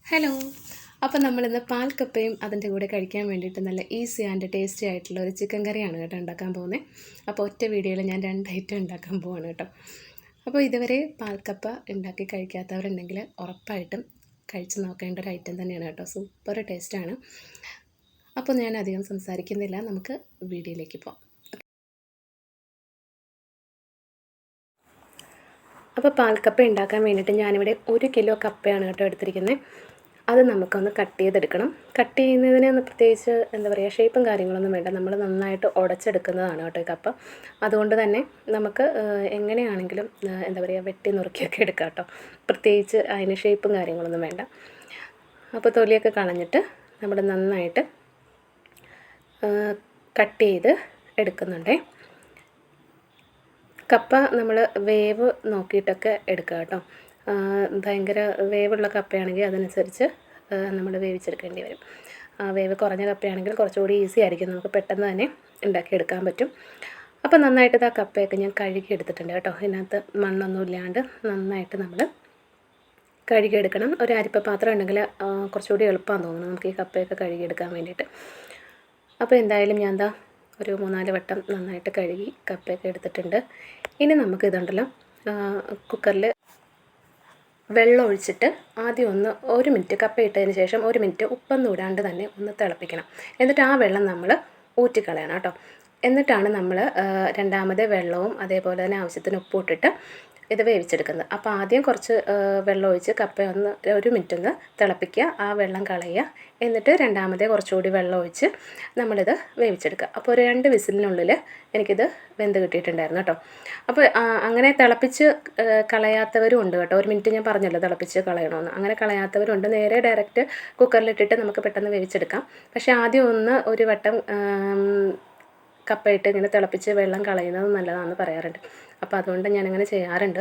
Hello. അപ്പോൾ നമ്മളിന്ന് പാൽ കപ്പയും അതിൻ്റെ കൂടെ കഴിക്കാൻ വേണ്ടിയിട്ട് നല്ല ഈസി ആൻഡ് ടേസ്റ്റി ആയിട്ടുള്ള ഒരു ചിക്കൻ കറിയാണ് കേട്ടോ ഉണ്ടാക്കാൻ പോകുന്നത്. അപ്പോൾ ഒറ്റ വീഡിയോയിൽ ഞാൻ 2 ഐറ്റം ഉണ്ടാക്കാൻ പോവാണ് കേട്ടോ. അപ്പോൾ ഇതുവരെ പാൽ കപ്പ ഉണ്ടാക്കി കഴിക്കാത്തവരുണ്ടെങ്കിൽ ഉറപ്പായിട്ടും കഴിച്ച് നോക്കേണ്ട ഒരു ഐറ്റം തന്നെയാണ് കേട്ടോ. സൂപ്പർ ടേസ്റ്റാണ്. അപ്പോൾ ഞാൻ അധികം സംസാരിക്കുന്നില്ല, നമുക്ക് വീഡിയോയിലേക്ക് പോകാം. അപ്പോൾ പാൽ കപ്പ ഉണ്ടാക്കാൻ വേണ്ടിയിട്ട് ഞാനിവിടെ 1 കിലോ കപ്പയാണ് കേട്ടോ എടുത്തിരിക്കുന്നത്. അത് നമുക്കൊന്ന് കട്ട് ചെയ്തെടുക്കണം. കട്ട് ചെയ്യുന്നതിന് പ്രത്യേകിച്ച് എന്താ പറയുക, ഷേപ്പും കാര്യങ്ങളൊന്നും വേണ്ട. നമ്മൾ നന്നായിട്ട് ഉടച്ചെടുക്കുന്നതാണ് കേട്ടോ ഈ കപ്പ. അതുകൊണ്ട് തന്നെ നമുക്ക് എങ്ങനെയാണെങ്കിലും എന്താ പറയുക, വെട്ടി നുറുക്കിയൊക്കെ എടുക്കാം കേട്ടോ. പ്രത്യേകിച്ച് അതിന് ഷേപ്പും കാര്യങ്ങളൊന്നും വേണ്ട. അപ്പോൾ തൊലിയൊക്കെ കളഞ്ഞിട്ട് നമ്മൾ നന്നായിട്ട് കട്ട് ചെയ്ത് എടുക്കുന്നുണ്ടേ. കപ്പ നമ്മൾ വേവ് നോക്കിയിട്ടൊക്കെ എടുക്കുക കേട്ടോ. ഭയങ്കര വേവുള്ള കപ്പയാണെങ്കിൽ അതനുസരിച്ച് നമ്മൾ വേവിച്ചെടുക്കേണ്ടി വരും. വേവ് കുറഞ്ഞ കപ്പയാണെങ്കിൽ കുറച്ചുകൂടി ഈസി ആയിരിക്കും, നമുക്ക് പെട്ടെന്ന് തന്നെ ഉണ്ടാക്കിയെടുക്കാൻ പറ്റും. അപ്പോൾ നന്നായിട്ട് ആ കപ്പയൊക്കെ ഞാൻ കഴുകി എടുത്തിട്ടുണ്ട് കേട്ടോ. ഇതിനകത്ത് മണ്ണൊന്നും ഇല്ലാണ്ട് നന്നായിട്ട് നമ്മൾ കഴുകിയെടുക്കണം. ഒരു അരിപ്പ പാത്രം ഉണ്ടെങ്കിൽ കുറച്ചുകൂടി എളുപ്പമാണെന്ന് തോന്നുന്നു നമുക്ക് ഈ കപ്പയൊക്കെ കഴുകിയെടുക്കാൻ വേണ്ടിയിട്ട്. അപ്പോൾ എന്തായാലും ഞാൻ ഒരു 3-4 വട്ടം നന്നായിട്ട് കഴുകി കപ്പയൊക്കെ എടുത്തിട്ടുണ്ട്. ഇനി നമുക്കിതുണ്ടല്ലോ കുക്കറിൽ വെള്ളം ഒഴിച്ചിട്ട് ആദ്യം 1 മിനിറ്റ് കപ്പ ഇട്ടതിന് ശേഷം 1 മിനിറ്റ് ഉപ്പൊന്നും ഇടാണ്ട് തന്നെ ഒന്ന് തിളപ്പിക്കണം. എന്നിട്ട് ആ വെള്ളം നമ്മൾ ഊറ്റിക്കളയണം കേട്ടോ. എന്നിട്ടാണ് നമ്മൾ രണ്ടാമത് വെള്ളവും അതേപോലെ തന്നെ ആവശ്യത്തിന് ഉപ്പും ഇട്ടിട്ട് ഇത് വേവിച്ചെടുക്കുന്നത്. അപ്പോൾ ആദ്യം കുറച്ച് വെള്ളം ഒഴിച്ച് കപ്പ 1 മിനിറ്റ് ഒന്ന് തിളപ്പിക്കുക, ആ വെള്ളം കളയുക. എന്നിട്ട് രണ്ടാമതേ കുറച്ചുകൂടി വെള്ളം ഒഴിച്ച് നമ്മളിത് വേവിച്ചെടുക്കുക. അപ്പോൾ ഒരു 2 വിസിലിനുള്ളിൽ എനിക്കിത് വെന്ത് കിട്ടിയിട്ടുണ്ടായിരുന്നു കേട്ടോ. അപ്പോൾ അങ്ങനെ തിളപ്പിച്ച് കളയാത്തവരും ഉണ്ട് കേട്ടോ. 1 മിനിറ്റ് ഞാൻ പറഞ്ഞല്ലോ തിളപ്പിച്ച് കളയണമെന്ന്. അങ്ങനെ കളയാത്തവരുണ്ട്. നേരെ ഡയറക്റ്റ് കുക്കറിലിട്ടിട്ട് നമുക്ക് പെട്ടെന്ന് വേവിച്ചെടുക്കാം. പക്ഷേ ആദ്യം ഒരു വട്ടം കപ്പയിട്ട് ഇങ്ങനെ തിളപ്പിച്ച് വെള്ളം കളയുന്നത് നല്ലതാണെന്ന് പറയാറുണ്ട്. അപ്പോൾ അതുകൊണ്ട് ഞാനങ്ങനെ ചെയ്യാറുണ്ട്.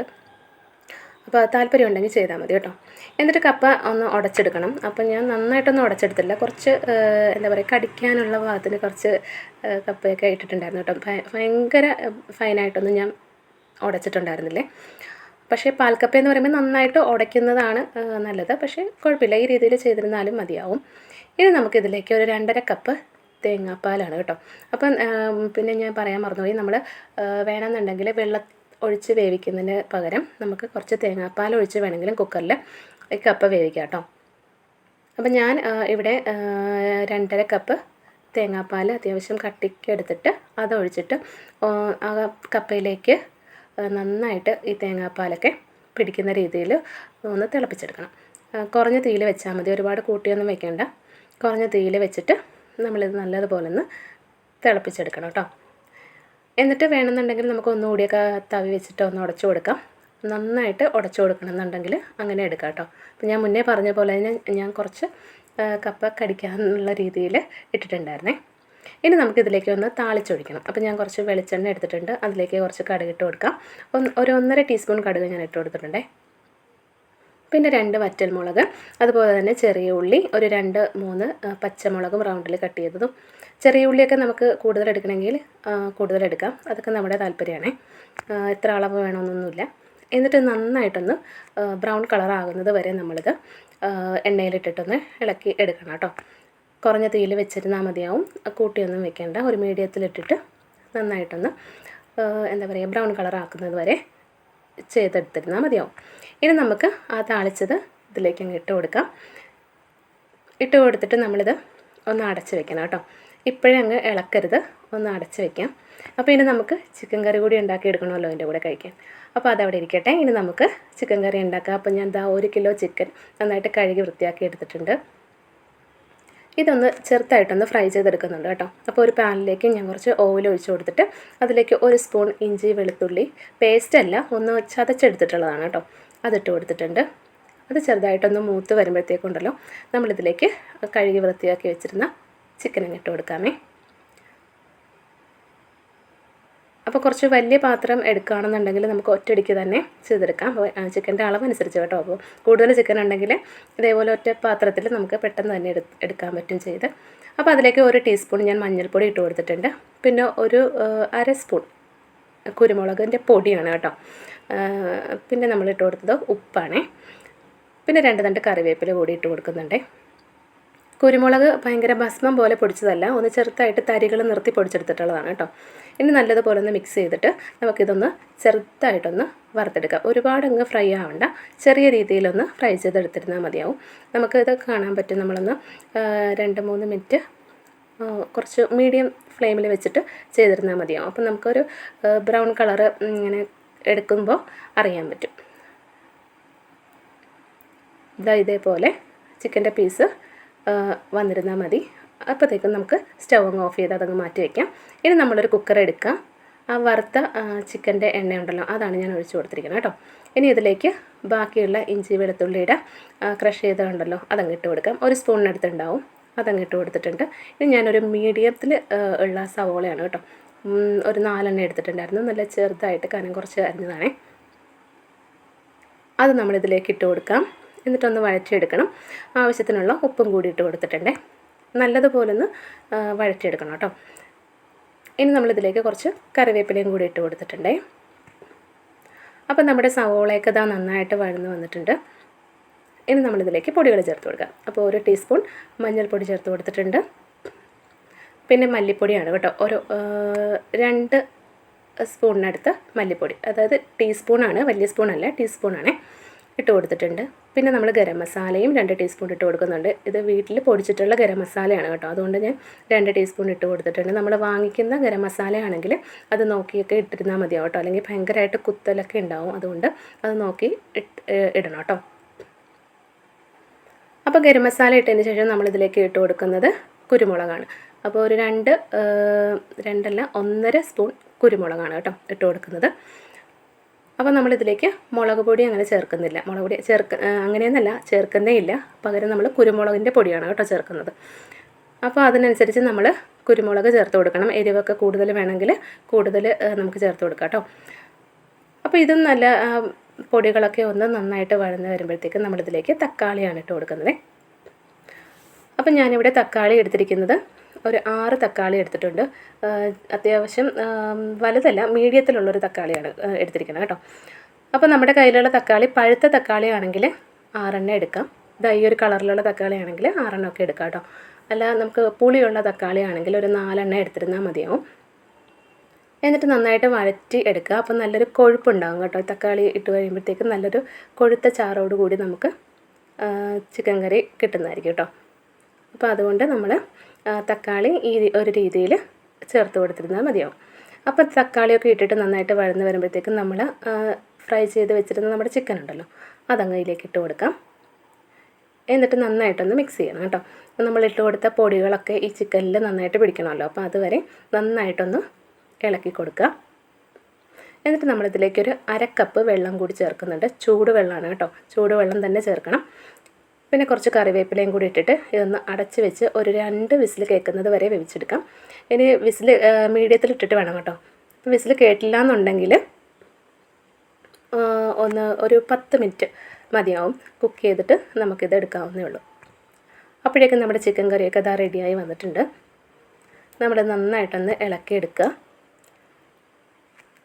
അപ്പോൾ താല്പര്യം ഉണ്ടെങ്കിൽ ചെയ്താൽ മതി കേട്ടോ. എന്നിട്ട് കപ്പ ഒന്ന് ഉടച്ചെടുക്കണം. അപ്പോൾ ഞാൻ നന്നായിട്ടൊന്നും ഉടച്ചെടുത്തില്ല, കുറച്ച് എന്താ പറയുക, കടിക്കാനുള്ള ഭാഗത്തിന് കുറച്ച് കപ്പയൊക്കെ ഇട്ടിട്ടുണ്ടായിരുന്നു കേട്ടോ. ഭയങ്കര ഫൈനായിട്ടൊന്നും ഞാൻ ഉടച്ചിട്ടുണ്ടായിരുന്നില്ലേ. പക്ഷേ പാൽക്കപ്പ എന്ന് പറയുമ്പോൾ നന്നായിട്ട് ഉടയ്ക്കുന്നതാണ് നല്ലത്. പക്ഷേ കുഴപ്പമില്ല, ഈ രീതിയിൽ ചെയ്തിരുന്നാലും മതിയാവും. ഇനി നമുക്കിതിലേക്ക് ഒരു 2.5 കപ്പ് തേങ്ങാപ്പാലാണ് കേട്ടോ. അപ്പം പിന്നെ ഞാൻ പറയാൻ മറന്നുപോയി, നമ്മൾ വേണമെന്നുണ്ടെങ്കിൽ വെള്ളം ഒഴിച്ച് വേവിക്കുന്നതിന് പകരം നമുക്ക് കുറച്ച് തേങ്ങാപ്പാൽ ഒഴിച്ച് വേണമെങ്കിലും കുക്കറിൽ ഈ കപ്പ വേവിക്കാം കേട്ടോ. അപ്പം ഞാൻ ഇവിടെ 2.5 കപ്പ് തേങ്ങാപ്പാൽ അത്യാവശ്യം കട്ടിക്ക് എടുത്തിട്ട് അതൊഴിച്ചിട്ട് ആ കപ്പയിലേക്ക് നന്നായിട്ട് ഈ തേങ്ങാപ്പാലൊക്കെ പിടിക്കുന്ന രീതിയിൽ ഒന്ന് തിളപ്പിച്ചെടുക്കണം. കുറഞ്ഞ തീയിൽ വെച്ചാൽ മതി, ഒരുപാട് കൂട്ടിയൊന്നും വെക്കേണ്ട. കുറഞ്ഞ തീയിൽ വെച്ചിട്ട് നമ്മളിത് നല്ലതുപോലെ ഒന്ന് തിളപ്പിച്ചെടുക്കണം കേട്ടോ. എന്നിട്ട് വേണമെന്നുണ്ടെങ്കിൽ നമുക്ക് ഒന്നുകൂടിയൊക്കെ തവി വെച്ചിട്ട് ഒന്ന് ഉടച്ചു കൊടുക്കാം. നന്നായിട്ട് ഉടച്ചു കൊടുക്കണമെന്നുണ്ടെങ്കിൽ അങ്ങനെ എടുക്കാം കേട്ടോ. അപ്പോൾ ഞാൻ മുന്നേ പറഞ്ഞ പോലെ തന്നെ ഞാൻ കുറച്ച് കപ്പ കടിക്കാനുള്ള രീതിയിൽ ഇട്ടിട്ടുണ്ടായിരുന്നേ. ഇനി നമുക്കിതിലേക്ക് ഒന്ന് താളിച്ചൊഴിക്കണം. അപ്പോൾ ഞാൻ കുറച്ച് വെളിച്ചെണ്ണ എടുത്തിട്ടുണ്ട്, അതിലേക്ക് കുറച്ച് കടുക് ഇട്ട് കൊടുക്കാം. ഒരു 1.5 ടീസ്പൂൺ കടുക് ഞാൻ ഇട്ട് കൊടുത്തിട്ടുണ്ടേ. പിന്നെ 2 വറ്റൽമുളക്, അതുപോലെ തന്നെ ചെറിയ ഉള്ളി, ഒരു 2-3 പച്ചമുളകും റൗണ്ടിൽ കട്ട് ചെയ്തതും. ചെറിയ ഉള്ളിയൊക്കെ നമുക്ക് കൂടുതൽ എടുക്കണമെങ്കിൽ കൂടുതലെടുക്കാം, അതൊക്കെ നമ്മുടെ താല്പര്യമാണ്. എത്ര അളവ് വേണമെന്നൊന്നുമില്ല. എന്നിട്ട് നന്നായിട്ടൊന്ന് ബ്രൗൺ കളറാകുന്നത് വരെ നമ്മളിത് എണ്ണയിലിട്ടിട്ടൊന്ന് ഇളക്കി എടുക്കണം കേട്ടോ. കുറഞ്ഞ തീയിൽ വെച്ചിരുന്നാൽ മതിയാവും, കൂട്ടിയൊന്നും വെക്കേണ്ട. ഒരു മീഡിയത്തിലിട്ടിട്ട് നന്നായിട്ടൊന്ന് എന്താ പറയുക, ബ്രൗൺ കളറാക്കുന്നത് വരെ ചെയ്തെടുത്തിരുന്നാൽ മതിയാവും. ഇനി നമുക്ക് ആ താളിച്ചത് ഇതിലേക്ക് അങ്ങ് ഇട്ട് കൊടുക്കാം. ഇട്ട് കൊടുത്തിട്ട് നമ്മളിത് ഒന്ന് അടച്ച് വെക്കണം കേട്ടോ. ഇപ്പോഴേ അങ്ങ് ഇളക്കരുത്, ഒന്ന് അടച്ച് വെക്കാം. അപ്പോൾ ഇനി നമുക്ക് ചിക്കൻ കറി കൂടി ഉണ്ടാക്കി എടുക്കണമല്ലോ അതിൻ്റെ കൂടെ കഴിക്കാൻ. അപ്പോൾ അതവിടെ ഇരിക്കട്ടെ. ഇനി നമുക്ക് ചിക്കൻ കറി ഉണ്ടാക്കാം. അപ്പോൾ ഞാൻ 1 കിലോ ചിക്കൻ നന്നായിട്ട് കഴുകി വൃത്തിയാക്കി എടുത്തിട്ടുണ്ട്. ഇതൊന്ന് ചെറുതായിട്ടൊന്ന് ഫ്രൈ ചെയ്തെടുക്കുന്നുണ്ട് കേട്ടോ. അപ്പോൾ ഒരു പാനിലേക്ക് ഞാൻ കുറച്ച് ഓയിൽ ഒഴിച്ച് കൊടുത്തിട്ട് അതിലേക്ക് 1 സ്പൂൺ ഇഞ്ചി വെളുത്തുള്ളി പേസ്റ്റല്ല, ഒന്ന് ചതച്ചെടുത്തിട്ടുള്ളതാണ് കേട്ടോ, അതിട്ട് കൊടുത്തിട്ടുണ്ട്. അത് ചെറുതായിട്ടൊന്ന് മൂത്ത് വരുമ്പോഴത്തേക്കുണ്ടല്ലോ നമ്മളിതിലേക്ക് കഴുകി വൃത്തിയാക്കി വെച്ചിരുന്ന ചിക്കൻ ഇട്ട് കൊടുക്കാമേ. അപ്പോൾ കുറച്ച് വലിയ പാത്രം എടുക്കുകയാണെന്നുണ്ടെങ്കിൽ നമുക്ക് ഒറ്റയടിക്ക് തന്നെ ചെയ്തെടുക്കാം. അപ്പോൾ ചിക്കൻ്റെ അളവനുസരിച്ച് കേട്ടോ. അപ്പോൾ കൂടുതൽ ചിക്കൻ ഉണ്ടെങ്കിൽ ഇതേപോലെ ഒറ്റ പാത്രത്തിൽ നമുക്ക് പെട്ടെന്ന് തന്നെ എടുക്കാൻ പറ്റും ചെയ്ത്. അപ്പോൾ അതിലേക്ക് 1 ടീസ്പൂൺ ഞാൻ മഞ്ഞൾപ്പൊടി ഇട്ട് കൊടുത്തിട്ടുണ്ട്. പിന്നെ ഒരു 1/2 സ്പൂൺ കുരുമുളകിൻ്റെ പൊടിയാണ് കേട്ടോ. പിന്നെ നമ്മൾ ഇട്ട് കൊടുത്തത് ഉപ്പാണേ. പിന്നെ 2 തണ്ട് കറിവേപ്പില കൂടി ഇട്ട് കൊടുക്കുന്നുണ്ട്. കുരുമുളക് ഭയങ്കര ഭസ്മം പോലെ പൊടിച്ചതല്ല, ഒന്ന് ചെറുതായിട്ട് തരികൾ നിർത്തി പൊടിച്ചെടുത്തിട്ടുള്ളതാണ് കേട്ടോ. ഇനി നല്ലതുപോലെ ഒന്ന് മിക്സ് ചെയ്തിട്ട് നമുക്കിതൊന്ന് ചെറുതായിട്ടൊന്ന് വറുത്തെടുക്കാം. ഒരുപാട് അങ്ങ് ഫ്രൈ ആവണ്ട, ചെറിയ രീതിയിലൊന്ന് ഫ്രൈ ചെയ്തെടുത്തിരുന്നാൽ മതിയാവും. നമുക്കിത് കാണാൻ പറ്റും. നമ്മളൊന്ന് 2-3 മിനിറ്റ് കുറച്ച് മീഡിയം ഫ്ലെയിമിൽ വെച്ചിട്ട് ചെയ്തിരുന്നാൽ മതിയാവും. അപ്പം നമുക്കൊരു ബ്രൗൺ കളറ് ഇങ്ങനെ എടുക്കുമ്പോൾ അറിയാൻ പറ്റും. ഇതേപോലെ ചിക്കൻ്റെ പീസ് വന്നിരുന്നാൽ മതി. അപ്പോഴത്തേക്കും നമുക്ക് സ്റ്റൗ അങ്ങ് ഓഫ് ചെയ്ത് അതങ്ങ് മാറ്റി വയ്ക്കാം. ഇനി നമ്മളൊരു കുക്കർ എടുക്കുക. ആ വറുത്ത ചിക്കൻ്റെ എണ്ണയുണ്ടല്ലോ, അതാണ് ഞാൻ ഒഴിച്ചു കൊടുത്തിരിക്കുന്നത് കേട്ടോ. ഇനി ഇതിലേക്ക് ബാക്കിയുള്ള ഇഞ്ചി വെളുത്തുള്ളിയുടെ ക്രഷ് ചെയ്തതുണ്ടല്ലോ, അതങ്ങ് ഇട്ട് കൊടുക്കാം. 1 സ്പൂണിനടുത്തുണ്ടാവും, അതങ്ങ് ഇട്ട് കൊടുത്തിട്ടുണ്ട്. ഇനി ഞാനൊരു മീഡിയത്തിൽ ഉള്ള സവോളയാണ് കേട്ടോ, ഒരു 4 എണ്ണം എടുത്തിട്ടുണ്ടായിരുന്നു. നല്ല ചെറുതായിട്ട് കനം കുറച്ച് അരിഞ്ഞതാണേ. അത് നമ്മളിതിലേക്ക് ഇട്ട് കൊടുക്കാം. എന്നിട്ടൊന്ന് വഴറ്റിയെടുക്കണം. ആവശ്യത്തിനുള്ള ഉപ്പും കൂടി ഇട്ട് കൊടുത്തിട്ടുണ്ടേ. നല്ലതുപോലെ ഒന്ന് വഴറ്റിയെടുക്കണം കേട്ടോ. ഇനി നമ്മളിതിലേക്ക് കുറച്ച് കറിവേപ്പിലയും കൂടി ഇട്ട് കൊടുത്തിട്ടുണ്ടേ. അപ്പം നമ്മുടെ സവോളയൊക്കെ ഇതാ നന്നായിട്ട് വഴന്ന് വന്നിട്ടുണ്ട്. ഇനി നമ്മളിതിലേക്ക് പൊടികൾ ചേർത്ത് കൊടുക്കാം. അപ്പോൾ 1 ടീസ്പൂൺ മഞ്ഞൾപ്പൊടി ചേർത്ത് കൊടുത്തിട്ടുണ്ട്. പിന്നെ മല്ലിപ്പൊടിയാണ് കേട്ടോ, ഒരു 2 സ്പൂണിനടുത്ത് മല്ലിപ്പൊടി, അതായത് ടീസ്പൂണാണ്, വലിയ സ്പൂണല്ല, ടീസ്പൂണാണ് ഇട്ട് കൊടുത്തിട്ടുണ്ട്. പിന്നെ നമ്മൾ ഗരം മസാലയും 2 ടീസ്പൂൺ ഇട്ട് കൊടുക്കുന്നുണ്ട്. ഇത് വീട്ടിൽ പൊടിച്ചിട്ടുള്ള ഗരം മസാലയാണ് കേട്ടോ, അതുകൊണ്ട് ഞാൻ 2 ടീസ്പൂൺ ഇട്ട് കൊടുത്തിട്ടുണ്ട്. നമ്മൾ വാങ്ങിക്കുന്ന ഗരം മസാല ആണെങ്കിൽ അത് നോക്കിയൊക്കെ ഇട്ടിരുന്നാൽ മതിയാവും കേട്ടോ, അല്ലെങ്കിൽ ഭയങ്കരമായിട്ട് കുത്തലൊക്കെ ഉണ്ടാവും. അതുകൊണ്ട് അത് നോക്കി ഇടണം കേട്ടോ. അപ്പോൾ ഗരം മസാല ഇട്ടതിന് ശേഷം നമ്മളിതിലേക്ക് ഇട്ട് കൊടുക്കുന്നത് കുരുമുളകാണ്. അപ്പോൾ ഒരു 1.5 സ്പൂൺ കുരുമുളകാണ് കേട്ടോ ഇട്ട് കൊടുക്കുന്നത്. അപ്പോൾ നമ്മളിതിലേക്ക് മുളക് പൊടി അങ്ങനെ ചേർക്കുന്നില്ല. മുളക് പൊടി അങ്ങനെയൊന്നല്ല, ചേർക്കുന്നേ ഇല്ല. പകരം നമ്മൾ കുരുമുളകിൻ്റെ പൊടിയാണ് കേട്ടോ ചേർക്കുന്നത്. അപ്പോൾ അതിനനുസരിച്ച് നമ്മൾ കുരുമുളക് ചേർത്ത് കൊടുക്കണം. എരിവൊക്കെ കൂടുതൽ വേണമെങ്കിൽ കൂടുതൽ നമുക്ക് ചേർത്ത് കൊടുക്കാം കേട്ടോ. അപ്പോൾ ഇതും നല്ല പൊടികളൊക്കെ ഒന്ന് നന്നായിട്ട് വഴന്ന് വരുമ്പോഴത്തേക്കും നമ്മളിതിലേക്ക് തക്കാളിയാണ് ഇട്ട് കൊടുക്കുന്നത്. അപ്പം ഞാനിവിടെ തക്കാളി എടുത്തിരിക്കുന്നത് ഒരു 6 തക്കാളി എടുത്തിട്ടുണ്ട്. അത്യാവശ്യം വലുതല്ല, മീഡിയത്തിലുള്ളൊരു തക്കാളിയാണ് എടുത്തിരിക്കുന്നത് കേട്ടോ. അപ്പോൾ നമ്മുടെ കയ്യിലുള്ള തക്കാളി പഴുത്ത തക്കാളി ആണെങ്കിൽ 6 എണ്ണം എടുക്കാം. ഈ ഒരു കളറിലുള്ള തക്കാളി ആണെങ്കിൽ 6 എണ്ണം ഒക്കെ എടുക്കാം കേട്ടോ. അല്ല, നമുക്ക് പുളിയുള്ള തക്കാളി ആണെങ്കിൽ ഒരു 4 എണ്ണം എടുത്തിരുന്നാൽ മതിയാവും. എന്നിട്ട് നന്നായിട്ട് വഴറ്റി എടുക്കുക. അപ്പം നല്ലൊരു കൊഴുപ്പുണ്ടാകും കേട്ടോ. തക്കാളി ഇട്ട് കഴിയുമ്പോഴത്തേക്കും നല്ലൊരു കൊഴുത്ത ചാറോട് കൂടി നമുക്ക് ചിക്കൻ കറി കിട്ടുന്നതായിരിക്കും കേട്ടോ. അപ്പോൾ അതുകൊണ്ട് നമ്മൾ തക്കാളി ഈ ഒരു രീതിയിൽ ചേർത്ത് കൊടുത്തിരുന്നാൽ മതിയാവും. അപ്പോൾ തക്കാളിയൊക്കെ ഇട്ടിട്ട് നന്നായിട്ട് വഴന്ന് വരുമ്പോഴത്തേക്കും നമ്മൾ ഫ്രൈ ചെയ്ത് വെച്ചിരുന്ന നമ്മുടെ ചിക്കൻ ഉണ്ടല്ലോ, അതങ്ങ് ഇതിലേക്ക് ഇട്ട് കൊടുക്കാം. എന്നിട്ട് നന്നായിട്ടൊന്ന് മിക്സ് ചെയ്യണം കേട്ടോ. അപ്പോൾ നമ്മൾ ഇട്ട് കൊടുത്ത പൊടികളൊക്കെ ഈ ചിക്കനിൽ നന്നായിട്ട് പിടിക്കണമല്ലോ. അപ്പോൾ അതുവരെ നന്നായിട്ടൊന്ന് ഇളക്കി കൊടുക്കുക. എന്നിട്ട് നമ്മളിതിലേക്കൊരു 1/2 കപ്പ് വെള്ളം കൂടി ചേർക്കുന്നുണ്ട്. ചൂടുവെള്ളമാണ് കേട്ടോ, ചൂടുവെള്ളം തന്നെ ചേർക്കണം. പിന്നെ കുറച്ച് കറിവേപ്പിലയും കൂടി ഇട്ടിട്ട് ഇതൊന്ന് അടച്ച് വെച്ച് ഒരു 2 വിസിൽ കേൾക്കുന്നത് വരെ വേവിച്ചെടുക്കാം. ഇനി വിസിൽ മീഡിയത്തിൽ ഇട്ടിട്ട് വേണം കേട്ടോ. വിസിൽ കേട്ടില്ല എന്നുണ്ടെങ്കിൽ ഒരു 10 മിനിറ്റ് മതിയാവും. കുക്ക് ചെയ്തിട്ട് നമുക്കിത് എടുക്കാവുന്നേ ഉള്ളൂ. അപ്പോഴേക്കും നമ്മുടെ ചിക്കൻ കറിയൊക്കെ ഇതാ റെഡിയായി വന്നിട്ടുണ്ട്. നമ്മൾ നന്നായിട്ടൊന്ന് ഇളക്കിയെടുക്കുക.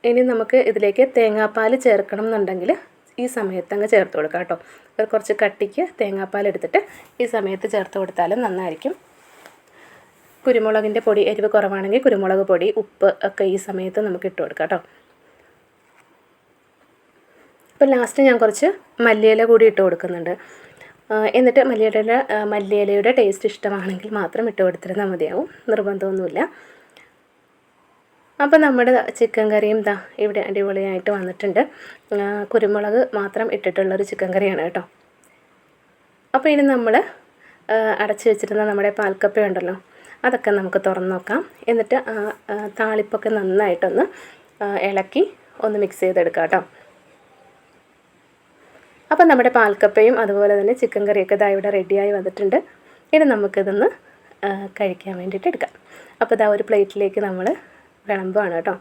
ഇനി നമുക്ക് ഇതിലേക്ക് തേങ്ങാപ്പാൽ ചേർക്കണം എന്നുണ്ടെങ്കിൽ ഈ സമയത്ത് അങ്ങ് ചേർത്ത് കൊടുക്കാം കേട്ടോ. കുറച്ച് കട്ടിക്ക് തേങ്ങാപ്പാൽ എടുത്തിട്ട് ഈ സമയത്ത് ചേർത്ത് കൊടുത്താലും നന്നായിരിക്കും. കുരുമുളകിൻ്റെ പൊടി എരിവ് കുറവാണെങ്കിൽ കുരുമുളക് പൊടി, ഉപ്പ് ഒക്കെ ഈ സമയത്ത് നമുക്ക് ഇട്ട് കൊടുക്കാം കേട്ടോ. അപ്പോൾ ലാസ്റ്റ് ഞാൻ കുറച്ച് മല്ലിയില കൂടി ഇട്ട് കൊടുക്കുന്നുണ്ട്. എന്നിട്ട് മല്ലിയിലയുടെ ടേസ്റ്റ് ഇഷ്ടമാണെങ്കിൽ മാത്രം ഇട്ട് കൊടുത്തിരുന്നാൽ മതിയാവും, നിർബന്ധമൊന്നുമില്ല. അപ്പോൾ നമ്മുടെ ചിക്കൻ കറിയും ഇവിടെ അടിപൊളിയായിട്ട് വന്നിട്ടുണ്ട്. കുരുമുളക് മാത്രം ഇട്ടിട്ടുള്ളൊരു ചിക്കൻ കറിയാണ് കേട്ടോ. അപ്പോൾ ഇനി നമ്മൾ അടച്ച് വെച്ചിരുന്ന നമ്മുടെ പാൽക്കപ്പ ഉണ്ടല്ലോ, അതൊക്കെ നമുക്ക് തുറന്ന് നോക്കാം. എന്നിട്ട് താളിപ്പൊക്കെ നന്നായിട്ടൊന്ന് ഇളക്കി ഒന്ന് മിക്സ് ചെയ്തെടുക്കാം കേട്ടോ. അപ്പോൾ നമ്മുടെ പാൽക്കപ്പയും അതുപോലെ തന്നെ ചിക്കൻ കറിയൊക്കെ ഇവിടെ റെഡിയായി വന്നിട്ടുണ്ട്. ഇനി നമുക്കിതൊന്ന് കഴിക്കാൻ വേണ്ടിയിട്ട് എടുക്കാം. അപ്പോൾ ഒരു പ്ലേറ്റിലേക്ക് നമ്മൾ വിളമ്പുകയാണ് കേട്ടോ.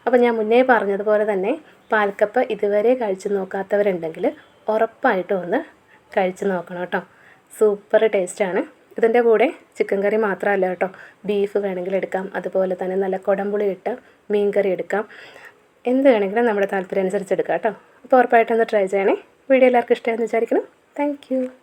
അപ്പോൾ ഞാൻ മുന്നേ പറഞ്ഞതുപോലെ തന്നെ പാൽക്കപ്പ ഇതുവരെ കഴിച്ച് നോക്കാത്തവരുണ്ടെങ്കിൽ ഉറപ്പായിട്ടും ഒന്ന് കഴിച്ച് നോക്കണം കേട്ടോ. സൂപ്പർ ടേസ്റ്റാണ്. ഇതിൻ്റെ കൂടെ ചിക്കൻ കറി മാത്രമല്ല കേട്ടോ, ബീഫ് വേണമെങ്കിൽ എടുക്കാം, അതുപോലെ തന്നെ നല്ല കുടംപുളി ഇട്ട് മീൻ കറി എടുക്കാം. എന്ത് വേണമെങ്കിലും നമ്മുടെ താല്പര്യം അനുസരിച്ച് എടുക്കാം കേട്ടോ. അപ്പോൾ ഉറപ്പായിട്ടൊന്ന് ട്രൈ ചെയ്യണേ. വീഡിയോ എല്ലാവർക്കും ഇഷ്ടമായെന്ന് വിചാരിക്കണം. Thank you.